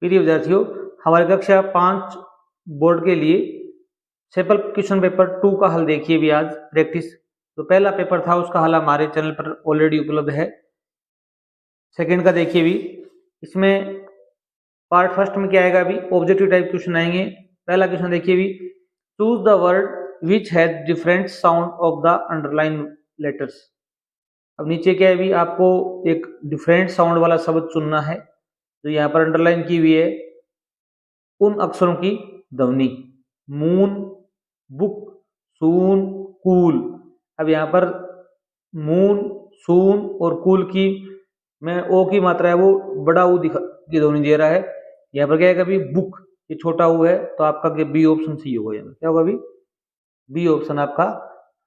प्रिय विद्यार्थियों, हमारे कक्षा 5 बोर्ड के लिए सैंपल क्वेश्चन पेपर 2 का हल देखिए भी आज प्रैक्टिस। तो पहला पेपर था, उसका हल हमारे चैनल पर ऑलरेडी उपलब्ध है। सेकंड का देखिए भी, इसमें पार्ट फर्स्ट में क्या आएगा भी, ऑब्जेक्टिव टाइप क्वेश्चन आएंगे। पहला क्वेश्चन देखिए भी, choose the word which has different sound of the underline letters. अब नीचे क्या है भी, आपको एक डिफरेंट साउंड वाला शब्द चुनना है जो यहाँ पर अंडरलाइन की हुई है। उन अक्षरों की ध्वनि, मून, बुक, सून, कूल। अब यहाँ पर मून, सून और कूल की में ओ की मात्रा है वो बड़ा ऊ की ध्वनि दे रहा है। यहाँ पर क्या है कभी बुक, ये छोटा ऊ है, तो आपका बी ऑप्शन सही होगा। यहाँ क्या होगा, अभी बी ऑप्शन आपका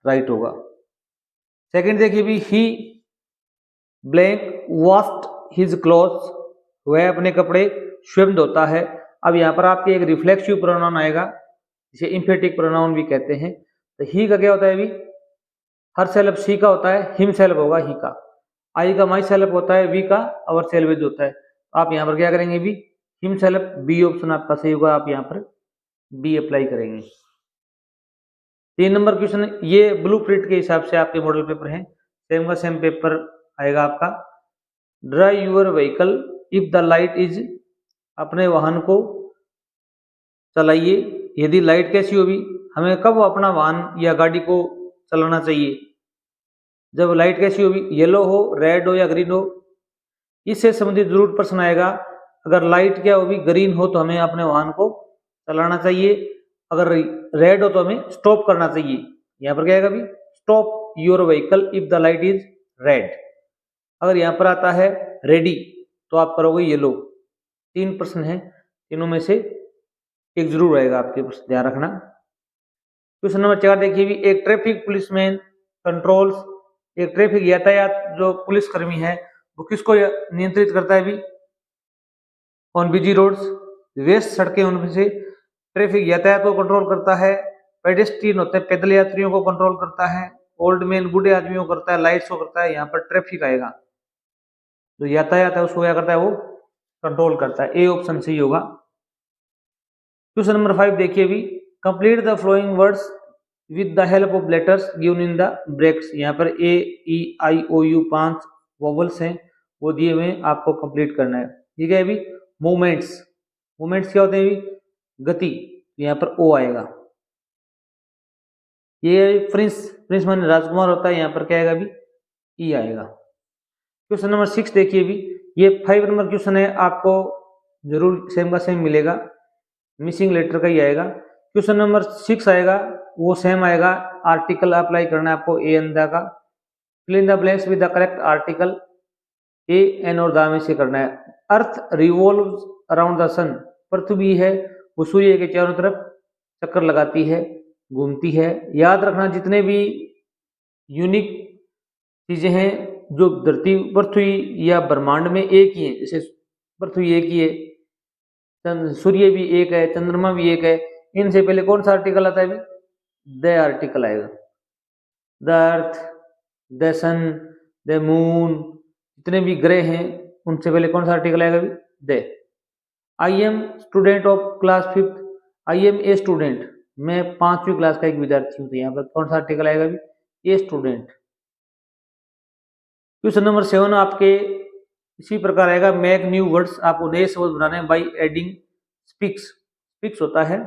राइट होगा। सेकंड देखिए भी, ही ब्लैंक वॉश्ड हिज क्लॉथ्स, वह अपने कपड़े स्वयं धोता है। अब यहाँ पर आपके एक रिफ्लेक्सिव प्रोनाउन आएगा, जिसे इंफेटिक प्रोनाउन भी कहते हैं। तो ही का क्या होता है अभी, हर सेल्फ सी का होता है, हिम सेल्फ होगा ही का, आई का माई सेल्फ होता है, वी का अवर सेल्वेज होता है। तो आप यहाँ पर क्या करेंगे भी, हिम सेल्फ, बी ऑप्शन आपका सही होगा। आप यहाँ पर बी अप्लाई करेंगे। 3 नंबर क्वेश्चन, ये ब्लू प्रिंट के हिसाब से आपके मॉडल पेपर है, सेम का सेम पेपर आएगा आपका। Drive your vehicle if the light is, अपने वाहन को चलाइए यदि लाइट कैसी होगी। हमें कब अपना वाहन या गाड़ी को चलाना चाहिए, जब लाइट कैसी होगी, येलो हो, रेड हो या ग्रीन हो। इससे संबंधित जरूर प्रश्न आएगा। अगर लाइट क्या होगी, ग्रीन हो, तो हमें अपने वाहन को चलाना चाहिए। अगर रेड हो तो हमें स्टॉप करना चाहिए। यहाँ पर क्या आएगा भी, stop your vehicle if the light is red. अगर यहाँ पर आता है रेडी, तो आप करोगे येलो। 3 प्रश्न है, तीनों में से एक जरूर रहेगा आपके पास, ध्यान रखना। क्वेश्चन नंबर 4 देखिए भी, एक ट्रैफिक पुलिसमैन कंट्रोल्स, एक ट्रैफिक यातायात जो पुलिसकर्मी है वो किसको नियंत्रित करता है भी, ऑन बिजी रोड्स, व्यस्त सड़कें उनमें से ट्रैफिक यातायात को कंट्रोल करता है। पेडेस्ट्रियन होते हैं, पैदल यात्रियों को कंट्रोल करता है। ओल्ड मैन, बूढ़े आदमियों को करता है। लाइट्स को करता है। यहाँ पर ट्रैफिक आएगा, जो यातायात है उसको क्या करता है, वो कंट्रोल करता है। ए ऑप्शन सही होगा। क्वेश्चन नंबर 5 देखिए भी, complete the flowing words with the help of letters given in the brackets. यहाँ पर ए, ई, आई, ओ, यू 5 वोवल्स हैं, वो दिए हुए आपको कंप्लीट करना है। ठीक है अभी, मूवमेंट्स, मूवमेंट्स क्या होते हैं अभी, गति, यहाँ पर ओ आएगा। ये प्रिंस, प्रिंस माने राजकुमार होता है, यहाँ पर क्या आएगा अभी, ई आएगा। क्वेश्चन नंबर 6 देखिए भी, ये 5 नंबर क्वेश्चन है, आपको जरूर सेम का सेम मिलेगा, मिसिंग लेटर का ही आएगा। क्वेश्चन नंबर 6 आएगा, वो सेम आएगा, आर्टिकल अप्लाई करना है आपको, ए एन द का। Fill in the blanks with the correct article, a an और द में से करना है। Earth revolves around the sun, पृथ्वी है वो सूर्य के चारों तरफ चक्कर लगाती है, घूमती है। याद रखना, जितने भी यूनिक चीजें हैं जो धरती, पृथ्वी या ब्रह्मांड में एक ही है, जैसे पृथ्वी एक ही है, सूर्य भी एक है, चंद्रमा भी एक है, इनसे पहले कौन सा आर्टिकल आता है अभी, द आर्टिकल आएगा। The earth, the sun, the moon, जितने भी ग्रह हैं उनसे पहले कौन सा आर्टिकल आएगा अभी, the. I am student of class 5th, I am a student, मैं 5वीं क्लास का एक विद्यार्थी हूँ, तो यहाँ पर कौन सा आर्टिकल आएगा अभी, ए स्टूडेंट। क्वेश्चन नंबर 7 आपके इसी प्रकार आएगा, मेक न्यू वर्ड्स, आपको नए शब्द बनाने हैं बाई एडिंग स्पीक्स। स्पीक्स होता है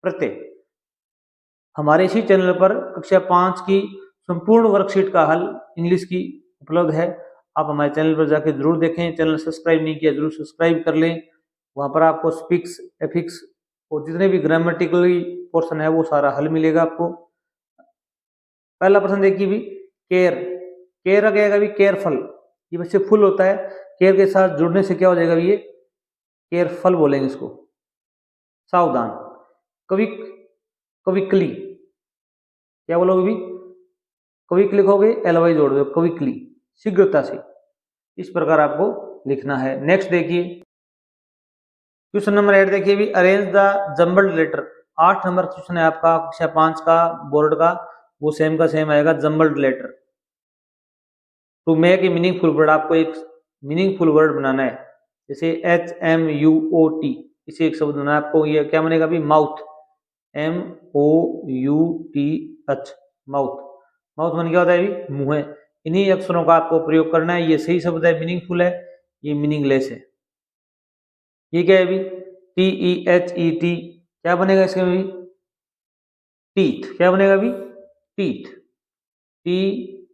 प्रत्यय। हमारे इसी चैनल पर कक्षा 5 की संपूर्ण वर्कशीट का हल इंग्लिश की उपलब्ध है, आप हमारे चैनल पर जाके जरूर देखें। चैनल सब्सक्राइब नहीं किया जरूर सब्सक्राइब कर लें। वहां पर आपको स्पीक्स, एफिक्स और जितने भी ग्रामेटिकली पोर्शन है वो सारा हल मिलेगा आपको। पहला प्रश्न देखिए भी, केयर, केयर क्या आएगा भी, केयरफुल, ये बच्चे फुल होता है, केयर के साथ जुड़ने से क्या हो जाएगा भी, ये केयरफुल बोलेंगे इसको, सावधान। क्विक, क्विकली, क्या बोलोगे भी, क्विक लिखोगे, एलवाई जोड़ दो, क्विकली, शीघ्रता से। इस प्रकार आपको लिखना है। नेक्स्ट देखिए क्वेश्चन नंबर 8 देखिए भी, arrange the jumbled letter. 8 number question है आपका कक्षा 5 का बोर्ड का, वो सेम का सेम आएगा, jumbled letter. To make a meaningful word, आपको एक मीनिंगफुल वर्ड बनाना है। जैसे HMUOT, इसे एक शब्द बनाना आपको, ये क्या बनेगा अभी, माउथ, MOUTH, माउथ। माउथ मन क्या होता है अभी, मुंह है। इन्हीं अक्षरों का आपको प्रयोग करना है। ये सही शब्द है, मीनिंगफुल है, ये मीनिंगलेस है। ये क्या है अभी, TEHET, क्या बनेगा इसके अभी, टीथ, क्या बनेगा अभी, टीथ, TEETH,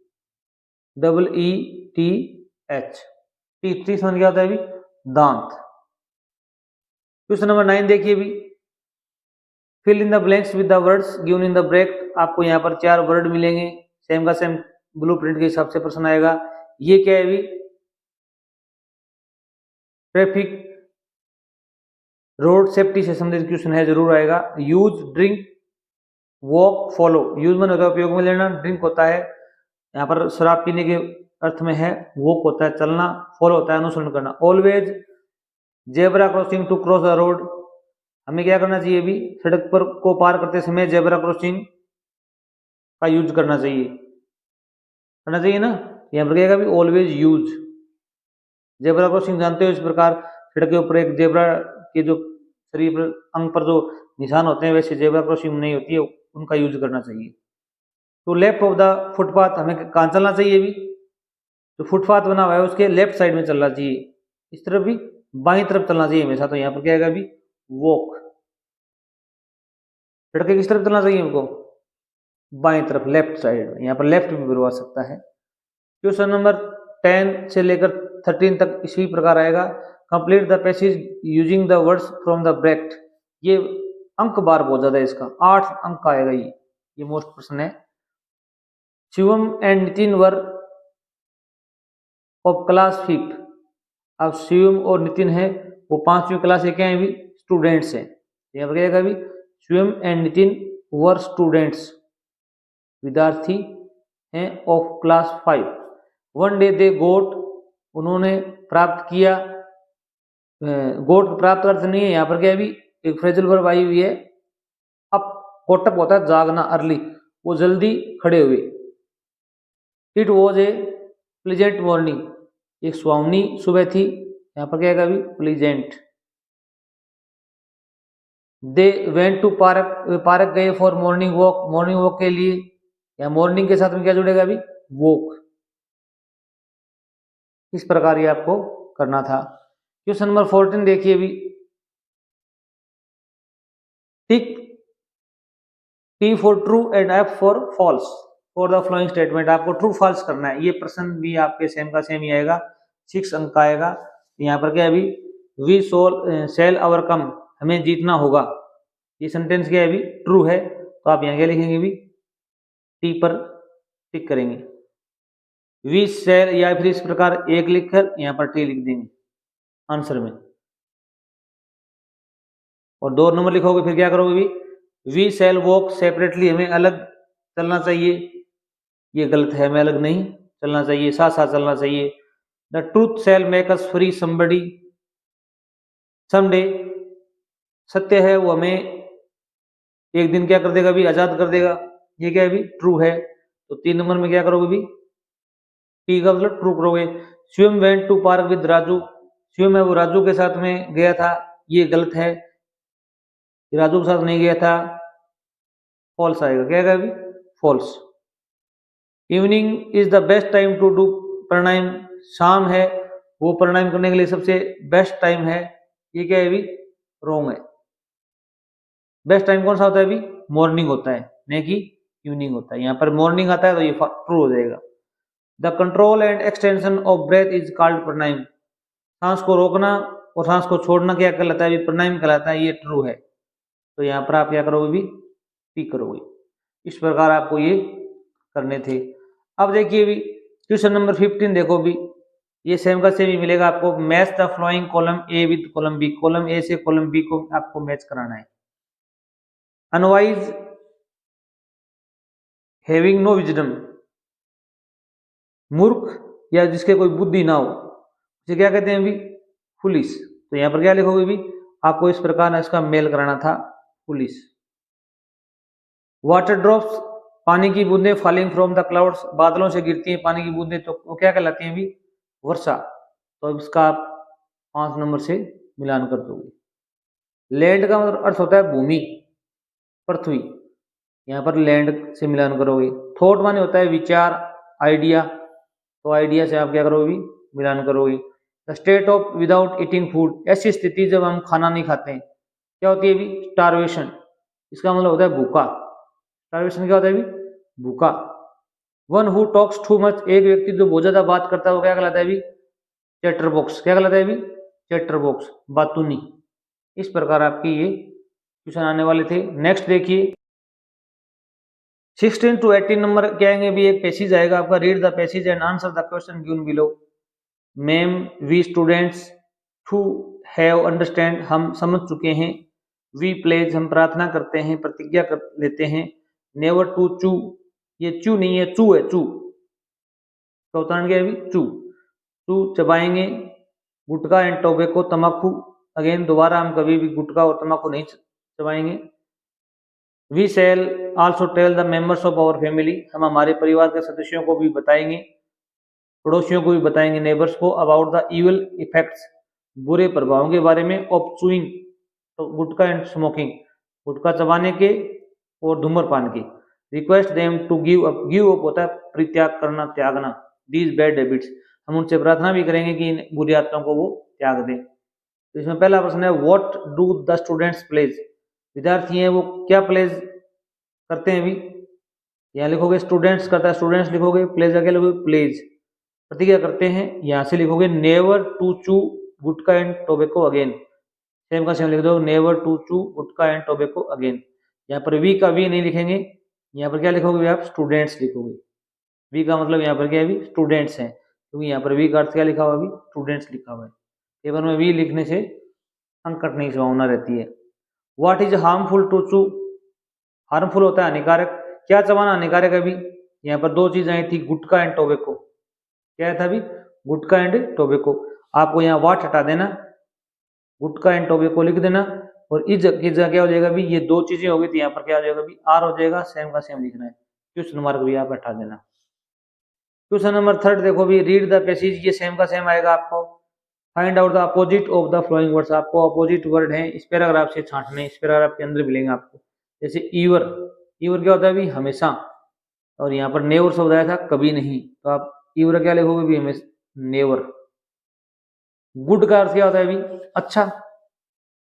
टीथ। टीथ क्या होता है अभी, दांत। क्वेश्चन नंबर 9 देखिए अभी, fill in the blanks with the words given in the bracket. आपको यहाँ पर 4 वर्ड मिलेंगे, सेम का सेम ब्लूप्रिंट के हिसाब से प्रश्न आएगा। ये क्या है अभी, ट्रैफिक रोड सेफ्टी से संबंधित क्वेश्चन है, जरूर आएगा। Use, drink, walk, follow. Use में होता है उपयोग में लेना, ड्रिंक होता है यहाँ पर शराब पीने के अर्थ में है, वॉक होता है चलना, फॉलो होता है अनुसरण करना। Always zebra crossing to cross the road. हमें क्या करना चाहिए अभी, सड़क पर को पार करते समय जेब्रा क्रॉसिंग का यूज करना चाहिए, करना चाहिए ना। यहाँ पर क्या अभी, ऑलवेज यूज। जेब्रा क्रॉसिंग जानते हो, इस प्रकार सड़क के ऊपर एक जेब्रा के जो शरीर पर अंग पर जो निशान होते हैं, वैसे जेब्रा क्रॉसिंग नहीं होती है, उनका यूज करना चाहिए। तो लेफ्ट ऑफ द फुटपाथ, हमें कहाँ चलना चाहिए अभी, जो फुटपाथ बना हुआ है उसके लेफ्ट साइड में चलना चाहिए, इस तरफ भी बाईं तरफ चलना चाहिए हमेशा। तो यहाँ पर क्या आएगा अभी, वॉक। लड़के किस तरफ चलना चाहिए हमको, बाईं तरफ, लेफ्ट साइड। यहाँ पर लेफ्ट भी बुलवा सकता है। क्वेश्चन नंबर 10 से लेकर 13 तक इसी प्रकार आएगा। Complete the passage using the words from the bracket. ये अंक बार बहुत ज्यादा है, इसका 8 अंक का आएगा। ये मोस्ट प्रश्न है। Shivam and Nitin were of class 5। अब शिवम और नितिन है वो 5वीं क्लास के क्या है अभी, स्टूडेंट्स हैं। यहाँ पर क्या आएगा अभी, Shivam and Nitin were students, विद्यार्थी हैं, of class 5। One day they got, उन्होंने प्राप्त किया। गोट प्राप्त अर्थ नहीं है यहाँ पर, क्या अभी एक फ्रेजल वर्ब आई हुई है। अब गोटअप होता है जागना, अर्ली, वो जल्दी खड़े हुए। It was a pleasant morning, एक सुहावनी सुबह थी। यहाँ पर क्या है अभी, pleasant. They went to park, park गए for morning walk, morning walk के लिए। या मॉर्निंग के साथ में क्या जुड़ेगा अभी, वॉक। इस प्रकार ये आपको करना था। क्वेश्चन नंबर 14 देखिए अभी, tick T for true and F for false for the following statement. आपको ट्रू फॉल्स करना है। ये प्रश्न भी आपके सेम का सेम ही आएगा, 6 अंक का आएगा। यहाँ पर क्या अभी, वी सेल ओवरकम, हमें जीतना होगा। ये सेंटेंस क्या है अभी, ट्रू है। तो आप यहाँ क्या लिखेंगे अभी, टी पर टिक करेंगे। वी सेल, या फिर इस प्रकार एक लिखकर यहाँ पर टी लिख देंगे आंसर में, और 2 नंबर लिखोगे। फिर क्या करोगे अभी, वी सेल वॉक सेपरेटली, हमें अलग चलना चाहिए। ये गलत है, हमें अलग नहीं चलना चाहिए, साथ साथ चलना चाहिए। The truth shall make us free somebody someday, सत्य है वो हमें एक दिन क्या कर देगा अभी, आजाद कर देगा। ये क्या है अभी, ट्रू है। तो 3 नंबर में क्या करोगे अभी, टी का मतलब ट्रू करोगे। Shivam went to park with Raju, Shivam है वो राजू के साथ में गया था, ये गलत है, राजू के साथ नहीं गया था, फॉल्स आएगा। क्या आएगा अभी, false. Evening is the best time to do pranayama, शाम है वो प्राणायाम करने के लिए सबसे बेस्ट टाइम है। ये क्या है अभी, रॉन्ग है। बेस्ट टाइम कौन सा होता है अभी, मॉर्निंग होता है, नहीं कि इवनिंग होता है। यहाँ पर मॉर्निंग आता है तो ये ट्रू हो जाएगा। The control and extension of breath is called pranayama, सांस को रोकना और सांस को छोड़ना क्या कहलाता है, प्राणायाम कहलाता है। ये ट्रू है। तो यहाँ पर आप क्या करोगे अभी, टी करोगे। इस प्रकार आपको ये करने थे। अब देखिए अभी क्वेश्चन नंबर 15 देखो भी, ये सेम का सेम ही मिलेगा आपको। Match the following column A with column B, column A से कॉलम बी को आपको मैच कराना है। अनवाइज हैविंग नो विजडम, मूर्ख या जिसके कोई बुद्धि ना हो, उसे क्या कहते हैं अभी, फुलिश। तो यहाँ पर क्या लिखोगे अभी, आपको इस प्रकार इसका मेल कराना था, फुलिश। वाटर ड्रॉप्स, पानी की बूंदें, फॉलिंग फ्रॉम द क्लाउड्स, बादलों से गिरती हैं पानी की बूंदें, तो वो क्या कहलाती हैं अभी, वर्षा। तो इसका 5 नंबर से मिलान कर दोगे। लैंड का मतलब अर्थ होता है भूमि, पृथ्वी, यहाँ पर लैंड से मिलान करोगे। थॉट माने होता है विचार, आइडिया, तो आइडिया से आप क्या करोगे, मिलान करोगे। The state of without eating food, ऐसी स्थिति जब हम खाना नहीं खाते हैं, क्या होती है अभी, स्टारवेशन, इसका मतलब होता है भूखा। स्टारवेशन क्या होता है अभी, भूखा। One who talks too much, एक व्यक्ति जो बहुत ज्यादा बात करता है वो क्या कहलाता है अभी, चैटर बॉक्स, क्या कहलाता है अभी, चैटर बॉक्स, बातूनी। इस प्रकार आपकी ये क्वेश्चन आने वाले थे। नेक्स्ट देखिए 16 to 18 नंबर क्या आएंगे भी, एक पैसेज आएगा आपका, read the passage and answer the question given below. Ma'am we students to have understand, हम समझ चुके हैं। वी प्लेज, हम प्रार्थना करते हैं, प्रतिज्ञा कर लेते हैं। नेवर टू चू, ये चू नहीं है, चू है, चू का उदाहरण क्या है अभी, चू, चू चबाएंगे। गुटखा एंड टोबैको, तम्बाकू, अगेन दोबारा हम कभी भी गुटखा और तम्बाकू नहीं चबाएंगे। We shall also tell the members of our family, हम हमारे परिवार के सदस्यों को भी बताएंगे, पड़ोसियों को भी बताएंगे, नेबर्स को, अबाउट द इविल इफेक्ट्स, बुरे प्रभावों के बारे में, ऑफ चूइंग, तो गुटखा एंड स्मोकिंग, गुटखा चबाने के और धूम्रपान के। Request them to give up, give up होता है परित्याग करना, त्यागना, दीज बैड हैबिट्स, हम उनसे प्रार्थना भी करेंगे कि इन बुरी आदतों को वो त्याग दें। तो इसमें पहला प्रश्न है, what do the students pledge, विद्यार्थी हैं वो क्या प्लेज करते हैं अभी, यहाँ लिखोगे स्टूडेंट्स करता है, स्टूडेंट्स लिखोगे, प्लेज क्या लिखोगे, प्लेज, प्रतिज्ञा करते हैं, यहाँ से लिखोगे never to chew gutkha and tobacco again, same का सेम लिख दो, never to chew gutkha and tobacco again. यहाँ पर वी का वी नहीं लिखेंगे, यहाँ पर क्या लिखोगे आप, स्टूडेंट्स लिखोगे। वी का मतलब यहाँ पर क्या है अभी, स्टूडेंट्स हैं, क्योंकि यहाँ पर वी का अर्थ क्या लिखा हुआ, अभी स्टूडेंट्स लिखा हुआ है। पेपर में वी लिखने से अंक कटने की संभावना रहती है। What is harmful to chew, harmful होता है हानिकारक, क्या चबाना हानिकारक है अभी, यहाँ पर दो चीजें आई थी, गुटखा एंड टोबैको, क्या था अभी, गुटखा एंड टोबैको। आपको यहाँ वाट हटा देना, गुटखा एंड टोबैको लिख देना, और इस जगह क्या हो जाएगा अभी, ये दो चीजें हो गई थी, यहाँ पर क्या हो जाएगा अभी, आर हो जाएगा, सेम का सेम लिखना है, क्वेश्चन मार्क भी आप हटा देना। क्वेश्चन नंबर 3 देखो भी, रीड द पैसेज, ये सेम का सेम आएगा आपको। Find out the opposite of the flowing words, आपको अपोजिट वर्ड है इस पैराग्राफ से छांटने, इस पैराग्राफ के अंदर मिलेंगे आपको। जैसे ईवर, ईवर क्या होता है अभी, हमेशा, और यहाँ पर नेवर शब्द आया था, कभी नहीं, तो आप ईवर क्या लिखोगे भी, हमेशा, नेवर। गुड का अर्थ क्या होता है अभी, अच्छा,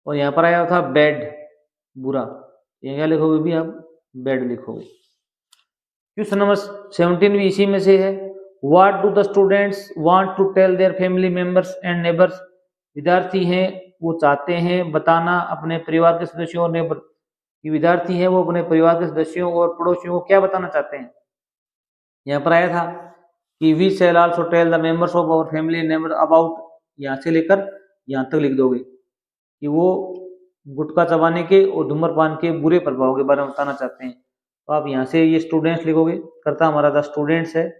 और यहाँ पर आया था बैड, बुरा, ये क्या लिखोगे भी आप, बैड लिखोगे। क्वेश्चन नंबर 17 भी इसी में से है। What do the students want to tell their family members and neighbours, विद्यार्थी हैं वो चाहते हैं बताना अपने परिवार के सदस्यों और नेबर, विद्यार्थी हैं वो अपने परिवार के सदस्यों और पड़ोसियों को क्या बताना चाहते हैं। यहाँ पर आया था कि we shall also tell the members of our family neighbour about, यहाँ से लेकर यहाँ तक लिख दोगे कि वो गुटखा चबाने के और धूम्रपान के बुरे प्रभावों के बारे में बताना चाहते हैं। तो आप यहाँ से ये स्टूडेंट्स लिखोगे, करता हमारा द स्टूडेंट्स है,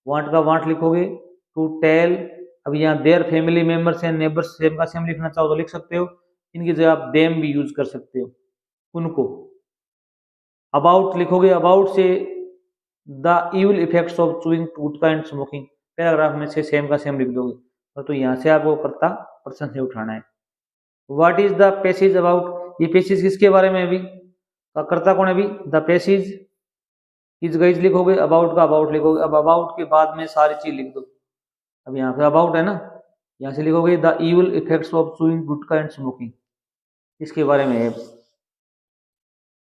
वांट का वांट लिखोगे, टू टेल, अब यहाँ there family members and neighbours same का सेम लिखना चाहो तो लिख सकते हो, इनकी जगह आप देम भी यूज कर सकते हो, उनको। अबाउट लिखोगे, अबाउट से the evil effects of chewing gutkha and smoking, paragraph में से सेम का सेम लिख दोगे, तो यहाँ से आपको करता प्रश्न से उठाना है। What is the passage about, ये पैसेज किसके बारे में अभी, करता कौन है अभी, द पैसेज इज गाइज लिखोगे, अबाउट का अबाउट लिखोगे, अब अबाउट के बाद में सारी चीज लिख दो, अब यहाँ पे अबाउट है ना, यहाँ से लिखोगे the evil effects of chewing gutkha and smoking, इसके बारे में है।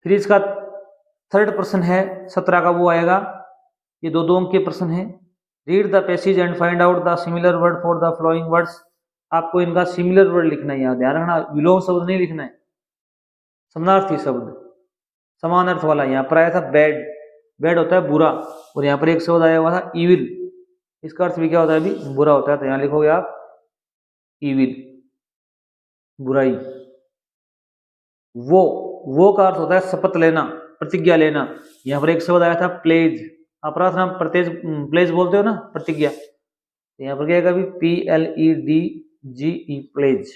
फिर इसका थर्ड प्रश्न है 17 का, वो आएगा, ये दो अंक के प्रश्न है। Read the passage and find out the similar word for the flowing words, आपको इनका सिमिलर वर्ड लिखना है, यहाँ ध्यान रखना, विलोम शब्द नहीं लिखना है, समानार्थी शब्द, समान अर्थ वाला। यहाँ पर आया था बैड, बैड होता है बुरा, और यहाँ पर एक शब्द आया हुआ था इविल, इसका अर्थ भी क्या होता है अभी, बुरा होता है, तो यहाँ लिखोगे आप इविल, बुराई। वो का अर्थ होता है शपथ लेना, प्रतिज्ञा लेना, यहाँ पर एक शब्द आया था प्लेज, आप प्रार्थना प्लेज बोलते हो ना, प्रतिज्ञा, यहाँ पर क्या है अभी, PLEDGE, प्लेज,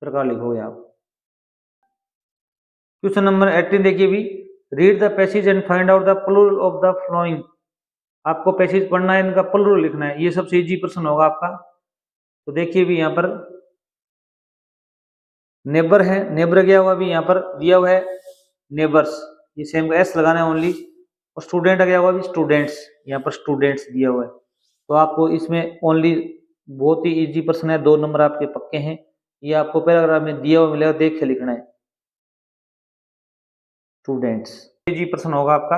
प्रकार लिखोगे आप। क्वेश्चन नंबर 18 देखिए भी, read the passage and find out the plural of the following, आपको पैसेज पढ़ना है, इनका प्लूरल लिखना है, ये सबसे इजी प्रश्न होगा आपका। तो देखिए भी यहाँ पर नेबर है, नेबर क्या हुआ अभी यहाँ पर दिया हुआ है नेबर्स, ये सेम का एस लगाना है ओनली। और स्टूडेंट क्या हुआ अभी स्टूडेंट्स, यहाँ पर स्टूडेंट्स दिया हुआ है। तो आपको इसमें ओनली बहुत ही इजी प्रश्न है, 2 नंबर आपके पक्के हैं। ये आपको पैराग्राफ में दिया हुआ मिलेगा, देख के लिखना है स्टूडेंट्स, इजी प्रश्न होगा आपका।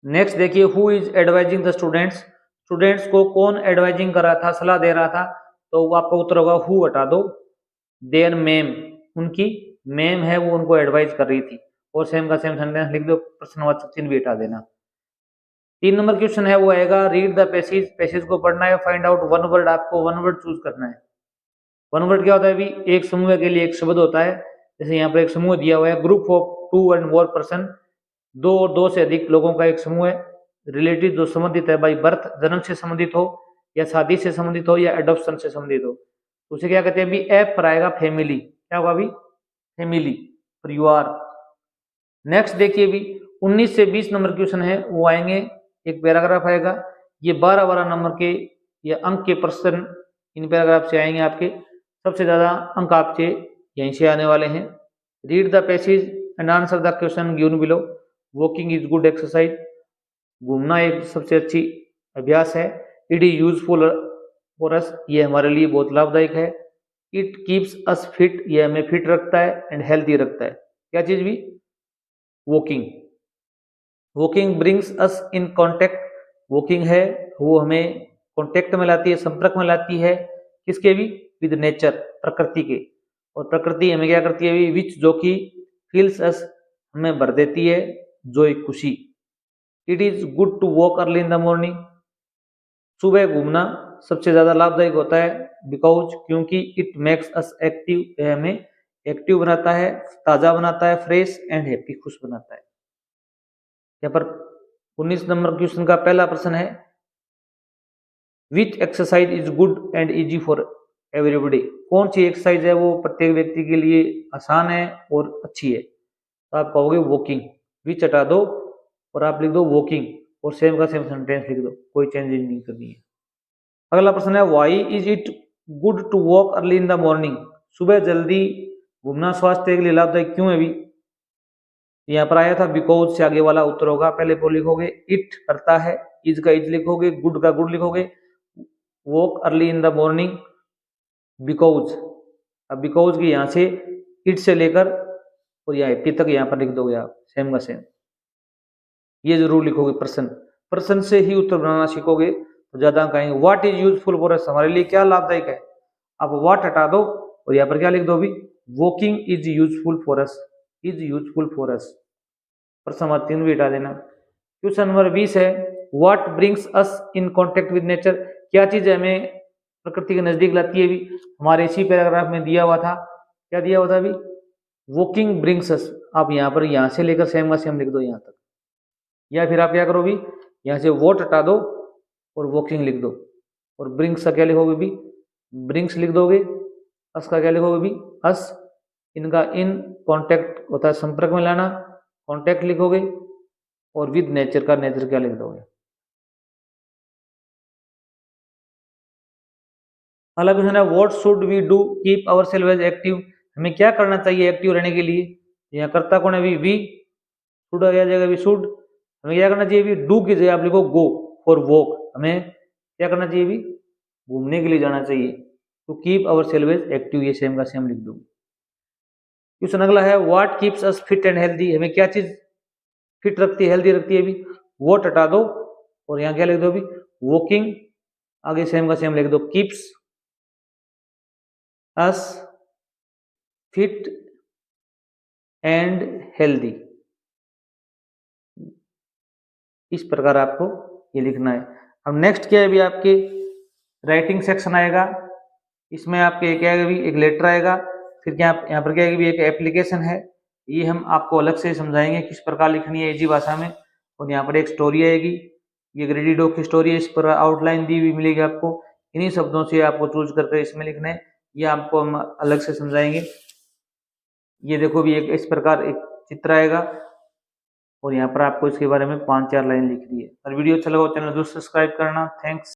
नेक्स्ट देखिए, who is advising the students, students को कौन एडवाइजिंग कर रहा था, सलाह दे रहा था। तो वो आपका उत्तर होगा हु हटा दो, देयर मैम, उनकी मैम है वो उनको एडवाइज कर रही थी। और सेम का सेम सेंटेंस लिख दो, प्रश्नवाचक चिन्ह भी हटा देना। 3 नंबर क्वेश्चन है वो आएगा रीड द पैसेज, पैसेज को पढ़ना है, फाइंड आउट वन वर्ड, आपको वन वर्ड चूज करना है। वन वर्ड क्या होता है अभी, एक समूह के लिए एक शब्द होता है। जैसे यहाँ पर एक समूह दिया हुआ है, group of 2 and more person, 2 और 2 से अधिक लोगों का एक समूह है। रिलेटिव जो संबंधित है बाई बर्थ, जन्म से संबंधित हो या शादी से संबंधित हो या एडॉप्शन से संबंधित हो, तो उसे क्या कहते हैं अभी, एप पर आएगा फैमिली, क्या होगा अभी फैमिली, परिवार। नेक्स्ट देखिए अभी 19 से 20 नंबर क्वेश्चन है वो आएंगे, एक पैराग्राफ आएगा, ये 12 नंबर के या अंक के प्रश्न इन पैराग्राफ से आएंगे आपके। सबसे ज्यादा अंक आपके यहीं से आने वाले हैं। Read the passage and answer the question given below. Walking is good exercise, घूमना एक सबसे अच्छी अभ्यास है। It is useful for us, ये हमारे लिए बहुत लाभदायक है। इट कीप्स अस फिट, ये हमें फिट रखता है, एंड हेल्थी रखता है। क्या चीज भी, walking. Walking brings us in contact, walking है वो हमें कॉन्टेक्ट में लाती है, संपर्क में लाती है, किसके भी, विद नेचर, प्रकृति के। और प्रकृति हमें क्या करती है, विच जो कि फील्स अस, हमें भर देती है जो एक खुशी। It is good to walk early in the morning, सुबह घूमना सबसे ज्यादा लाभदायक होता है। बिकॉज क्योंकि इट मेक्स अस एक्टिव, हमें एक्टिव बनाता है, ताजा बनाता है, फ्रेश एंड हैप्पी, खुश बनाता है। यहाँ पर 19 नंबर क्वेश्चन का पहला प्रश्न है, विच exercise is good and easy for everybody, कौन सी एक्सरसाइज है वो प्रत्येक व्यक्ति के लिए आसान है और अच्छी है। तो आप कहोगे वॉकिंग, विच हटा दो और आप लिख दो वॉकिंग, और सेम का सेम सेंटेंस लिख दो, कोई चेंज नहीं करनी है। अगला प्रश्न है, why is it good to walk early in the morning, सुबह जल्दी घूमना स्वास्थ्य के लिए लाभदायक क्यों है भी। यहाँ पर आया था बिकॉज से आगे वाला उत्तर होगा, पहले को लिखोगे इट करता है, इज का इज लिखोगे, गुड का गुड लिखोगे, walk early in the morning because. अब बिकॉज की यहाँ से इट से लेकर और यहाँ पी तक यहाँ पर लिख दोगे आप, सेम का सेम, ये जरूर लिखोगे। प्रश्न, प्रश्न से ही उत्तर बनाना सीखोगे तो ज्यादा अंक आएंगे। What is useful for us, हमारे लिए क्या लाभदायक है। अब व्हाट हटा दो और यहाँ पर क्या लिख दो अभी, walking is useful for us, is useful for us, प्रश्न नंबर 3 भी हटा देना। क्वेश्चन नंबर 20 है, what brings us in contact with nature, क्या चीज हमें प्रकृति के नजदीक लाती है। भी हमारे इसी पैराग्राफ में दिया हुआ था, क्या दिया हुआ था अभी, वॉकिंग ब्रिंग्स अस। आप यहाँ पर यहाँ से लेकर सेम का सेम लिख दो यहाँ तक, या फिर आप क्या करो भी, यहाँ से वॉट हटा दो और वॉकिंग लिख दो, और ब्रिंग्स का क्या लिखोगे भी, ब्रिंग्स लिख दोगे। अस का क्या लिखोगे भी, अस, इनका इन कॉन्टेक्ट होता है संपर्क में लाना, कॉन्टेक्ट लिखोगे, और विद नेचर का नेचर क्या लिख दोगे। अगला क्वेश्चन है, what should we do keep our self as active, हमें क्या करना चाहिए एक्टिव रहने के लिए। यहाँ करता कौन है भी, वी, शुड आ जाएगा भी, शुड। हमें क्या करना चाहिए भी, डू की जगह आप लिखो गो फॉर वॉक, हमें क्या करना चाहिए भी, घूमने के लिए जाना चाहिए। To keep our self as active, ये सेम का सेम लिख दो। क्वेश्चन अगला है, what keeps us fit and healthy, हमें क्या चीज फिट रखती है, हेल्दी रखती है भी, वॉट हटा दो और यहाँ क्या लिख दो भी, वॉकिंग, आगे सेम का सेम लिख दो, keeps us fit and healthy. इस प्रकार आपको ये लिखना है। अब नेक्स्ट क्या है भी, आपके राइटिंग सेक्शन आएगा, इसमें आपके क्या है भी, एक लेटर आएगा, फिर क्या यहाँ पर क्या है भी, एक एप्लीकेशन है, ये हम आपको अलग से समझाएंगे किस प्रकार लिखनी है इजी भाषा में। और यहाँ पर एक स्टोरी आएगी, ये ग्रेडी डॉग की स्टोरी है, इस पर आउटलाइन दी हुई मिलेगी आपको, इन्हीं शब्दों से आपको चूज करके इसमें लिखना है, ये आपको हम अलग से समझाएंगे। ये देखो भी एक इस प्रकार एक चित्र आएगा, और यहाँ पर आपको इसके बारे में 5-4 लाइन लिख रही है। और वीडियो अच्छा लगा चैनल जरूर सब्सक्राइब करना। थैंक्स।